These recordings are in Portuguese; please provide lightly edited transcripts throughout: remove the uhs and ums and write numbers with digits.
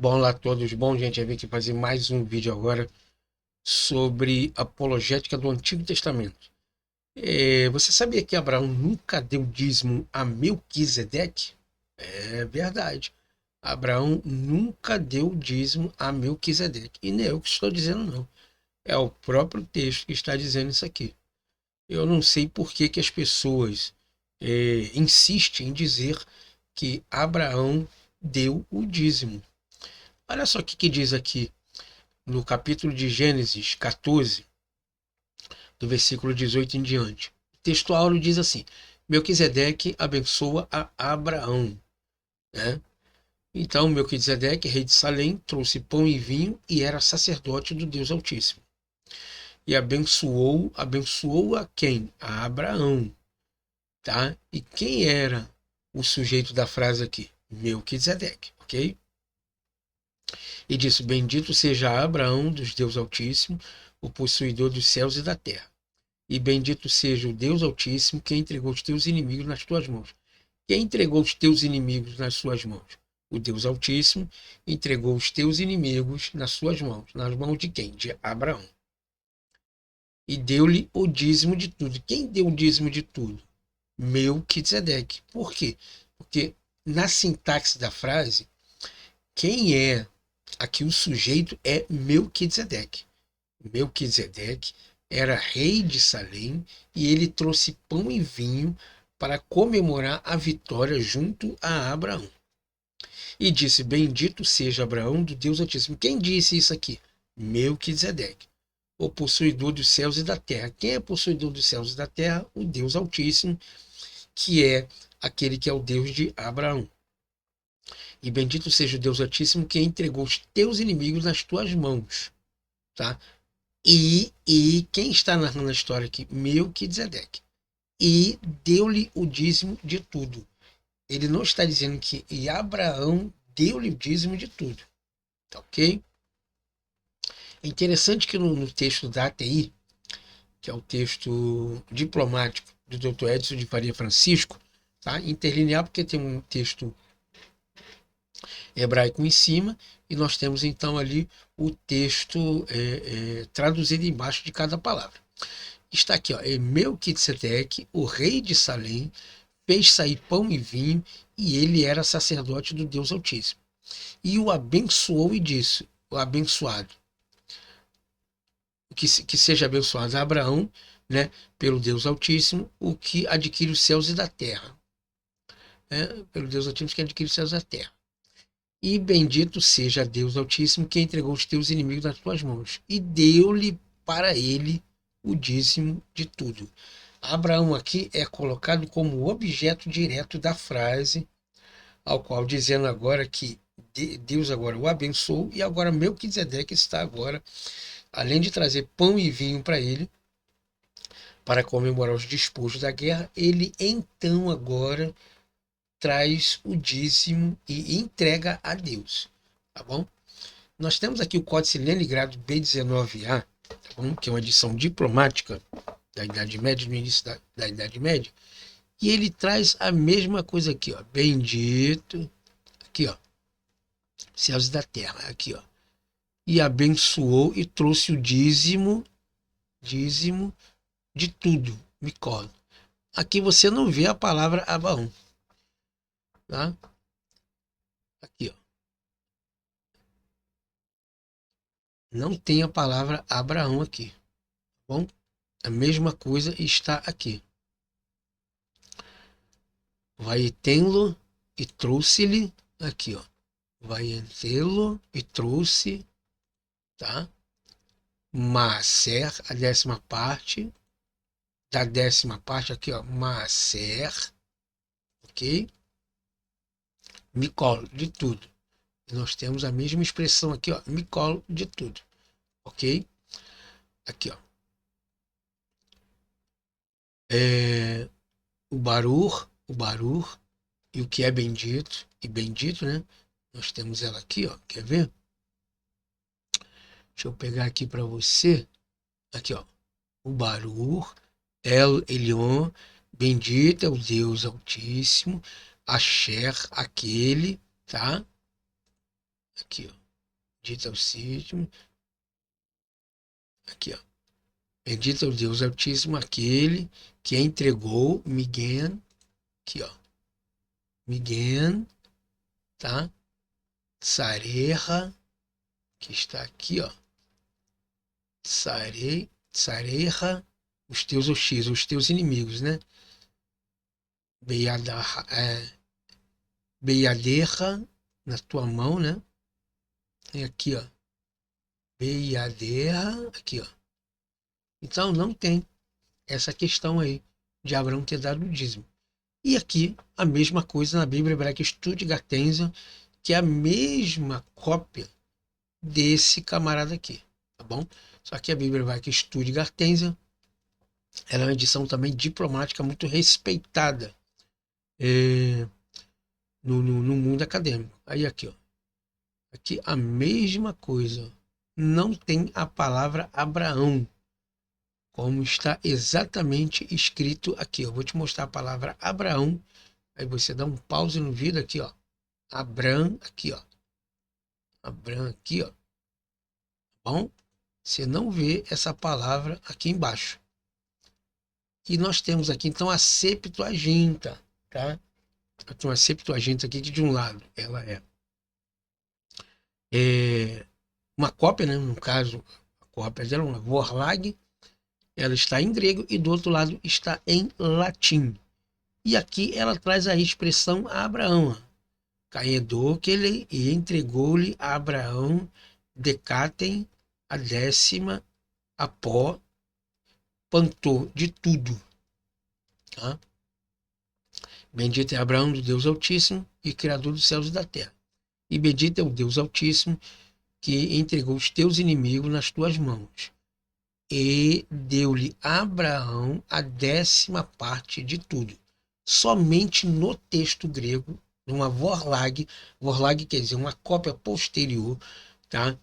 Olá a todos, bom gente, eu vim aqui fazer mais um vídeo agora sobre apologética do Antigo Testamento. Você sabia que Abraão nunca deu dízimo a Melquisedeque? É verdade. Abraão nunca deu dízimo a Melquisedeque. E nem eu que estou dizendo não. É o próprio texto que está dizendo isso aqui. Eu não sei por que que as pessoas insistem em dizer que Abraão deu o dízimo. Olha só o que diz aqui no capítulo de Gênesis 14, do versículo 18 em diante. O texto áureo diz assim: Melquisedeque abençoa a Abraão. Né? Então, Melquisedeque, rei de Salém, trouxe pão e vinho e era sacerdote do Deus Altíssimo. E abençoou a quem? A Abraão. Tá? E quem era o sujeito da frase aqui? Melquisedeque, ok? E disse: Bendito seja Abraão dos Deus Altíssimo, o possuidor dos céus e da terra. E bendito seja o Deus Altíssimo, que entregou os teus inimigos nas tuas mãos. Quem entregou os teus inimigos nas suas mãos? O Deus Altíssimo entregou os teus inimigos nas suas mãos. Nas mãos de quem? De Abraão. E deu-lhe o dízimo de tudo. Quem deu o dízimo de tudo? Melquisedeque. Por quê? Porque na sintaxe da frase, quem é aqui o sujeito é Melquisedeque. Melquisedeque era rei de Salém e ele trouxe pão e vinho para comemorar a vitória junto a Abraão. E disse: Bendito seja Abraão do Deus Altíssimo. Quem disse isso aqui? Melquisedeque, o possuidor dos céus e da terra. Quem é possuidor dos céus e da terra? O Deus Altíssimo, que é aquele que é o Deus de Abraão. E bendito seja o Deus Altíssimo que entregou os teus inimigos nas tuas mãos. Tá? E quem está narrando a história aqui? Melquisedeque. E deu-lhe o dízimo de tudo. Ele não está dizendo que e Abraão deu-lhe o dízimo de tudo. Tá ok? É interessante que no texto da ATI, que é o texto diplomático do Dr. Edson de Faria Francisco, tá? Interlinear, porque tem um texto hebraico em cima, e nós temos então ali o texto traduzido embaixo de cada palavra. Está aqui, ó, Melquisedeque, o rei de Salém, fez sair pão e vinho, e ele era sacerdote do Deus Altíssimo. E o abençoou e disse, o abençoado, que seja abençoado Abraão, né, pelo Deus Altíssimo, o que adquire os céus e da terra. Né, pelo Deus Altíssimo que adquire os céus e da terra. E bendito seja Deus Altíssimo que entregou os teus inimigos nas tuas mãos. E deu-lhe para ele o dízimo de tudo. Abraão aqui é colocado como objeto direto da frase, ao qual dizendo agora que Deus agora o abençoou, e agora Melquisedeque está agora, além de trazer pão e vinho para ele, para comemorar os despojos da guerra, ele então agora traz o dízimo e entrega a Deus, tá bom? Nós temos aqui o Códice Leningrado B19A, tá bom? Que é uma edição diplomática da Idade Média, no início da Idade Média, e ele traz a mesma coisa aqui, ó, bendito, aqui, ó, céus da terra, aqui, ó, e abençoou e trouxe o dízimo de tudo, Micol. Aqui você não vê a palavra Abraão, tá? Aqui, ó, não tem a palavra Abraão aqui, tá bom? A mesma coisa está aqui. Vai tê-lo e trouxe-lhe, aqui, ó, vai tê-lo e trouxe, tá? Maaser, a décima parte, da décima parte aqui, ó, Maaser, ok? Micol, de tudo. E nós temos a mesma expressão aqui, ó, Micol, de tudo, ok? Aqui, ó. O Barur, e o que é bendito, e bendito, né? Nós temos ela aqui, ó, quer ver? Deixa eu pegar aqui para você, aqui, ó, o Barur, El Elyon, bendito é o Deus Altíssimo, Asher, aquele, tá? Aqui, ó. Bendito é o sítio. Aqui, ó. Bendito é o Deus Altíssimo, aquele que entregou Miguel. Aqui, ó. Miguel, tá? Tsareha, que está aqui, ó. Tsareha, os teus inimigos, né? Beiaderra, na tua mão, né? E aqui, ó. Beiaderra, aqui, ó. Então não tem essa questão aí de Abraão ter dado o dízimo. E aqui a mesma coisa na Bíblia Hebraica Stuttgartense, que é a mesma cópia desse camarada aqui, tá bom? Só que a Bíblia Hebraica Stuttgartense, ela é uma edição também diplomática muito respeitada no mundo acadêmico. Aí aqui, ó. Aqui a mesma coisa. Não tem a palavra Abraão, como está exatamente escrito aqui. Eu vou te mostrar a palavra Abraão. Aí você dá um pause no vídeo aqui, ó. Abrão, aqui, ó. Abrão, aqui, ó. Bom, você não vê essa palavra aqui embaixo. E nós temos aqui, então, a Septuaginta, tá? Então, a Septuaginta aqui, que de um lado, ela é uma cópia, né? No caso, a cópia dela, uma Vorlag, ela está em grego e do outro lado está em latim. E aqui ela traz a expressão a Abraão. Caedor que ele e entregou-lhe a Abraão decatem a 10ª apó pantou de tudo. Tá? Bendito é Abraão do Deus Altíssimo e Criador dos céus e da terra. E bendito é o Deus Altíssimo que entregou os teus inimigos nas tuas mãos. E deu-lhe a Abraão a 10ª parte de tudo. Somente no texto grego, numa Vorlag quer dizer uma cópia posterior, tá,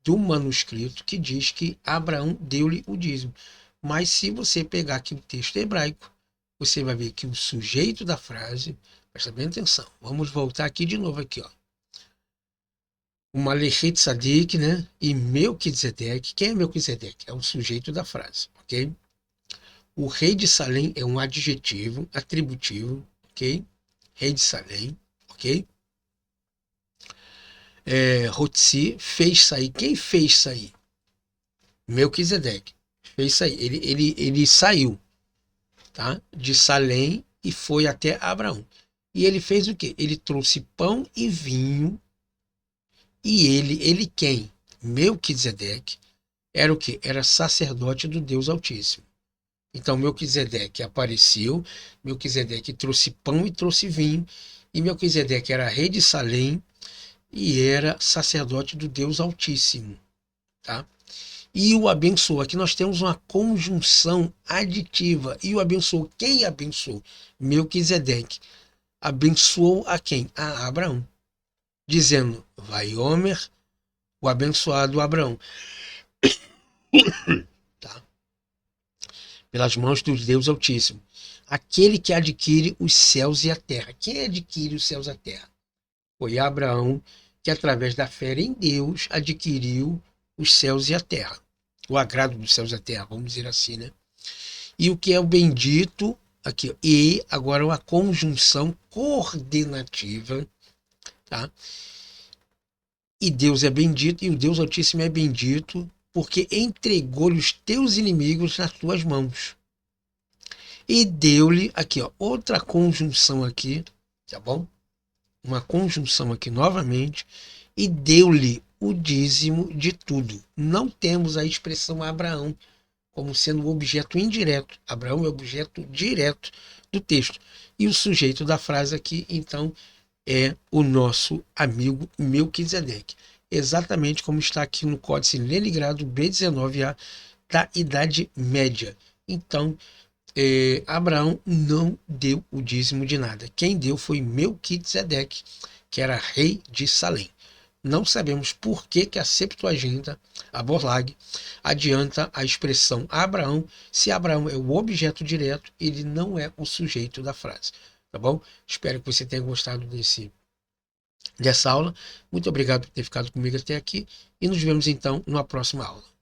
do manuscrito, que diz que Abraão deu-lhe o dízimo. Mas se você pegar aqui o texto hebraico, você vai ver que o sujeito da frase, presta bem atenção, vamos voltar aqui de novo aqui, ó. O Malechit Tzadik, né? E Melquisedeque. Quem é Melquisedeque? É o sujeito da frase, ok? O rei de Salém é um adjetivo atributivo, ok? Rei de Salém, ok? Hotzi fez sair. Quem fez sair? Melquisedeque. Fez sair. Ele saiu, tá? De Salém e foi até Abraão. E ele fez o quê? Ele trouxe pão e vinho. E ele quem? Melquisedeque era o quê? Era sacerdote do Deus Altíssimo. Então Melquisedeque apareceu, Melquisedeque trouxe pão e trouxe vinho, e Melquisedeque era rei de Salém e era sacerdote do Deus Altíssimo, tá? E o abençoou. Aqui nós temos uma conjunção aditiva. E o abençoou. Quem abençoou? Melquisedeque. Abençoou a quem? A Abraão. Dizendo, vai Homer, o abençoado Abraão. Tá? Pelas mãos do Deus Altíssimo. Aquele que adquire os céus e a terra. Quem adquire os céus e a terra? Foi Abraão, que através da fé em Deus adquiriu os céus e a terra. O agrado dos céus e a terra, vamos dizer assim, né? E o que é o bendito, aqui, e agora uma conjunção coordenativa, tá? E Deus é bendito, e o Deus Altíssimo é bendito, porque entregou-lhe os teus inimigos nas tuas mãos. E deu-lhe, aqui, ó, outra conjunção aqui, tá bom? Uma conjunção aqui novamente, e deu-lhe o dízimo de tudo. Não temos a expressão Abraão como sendo o objeto indireto. Abraão é o objeto direto do texto. E o sujeito da frase aqui, então, é o nosso amigo Melquisedeque. Exatamente como está aqui no Códice Leningrado B19A da Idade Média. Então, Abraão não deu o dízimo de nada. Quem deu foi Melquisedeque, que era rei de Salém. Não sabemos por que a Septuaginta, a Borlag, adianta a expressão Abraão, se Abraão é o objeto direto, ele não é o sujeito da frase. Tá bom? Espero que você tenha gostado dessa aula. Muito obrigado por ter ficado comigo até aqui e nos vemos então numa próxima aula.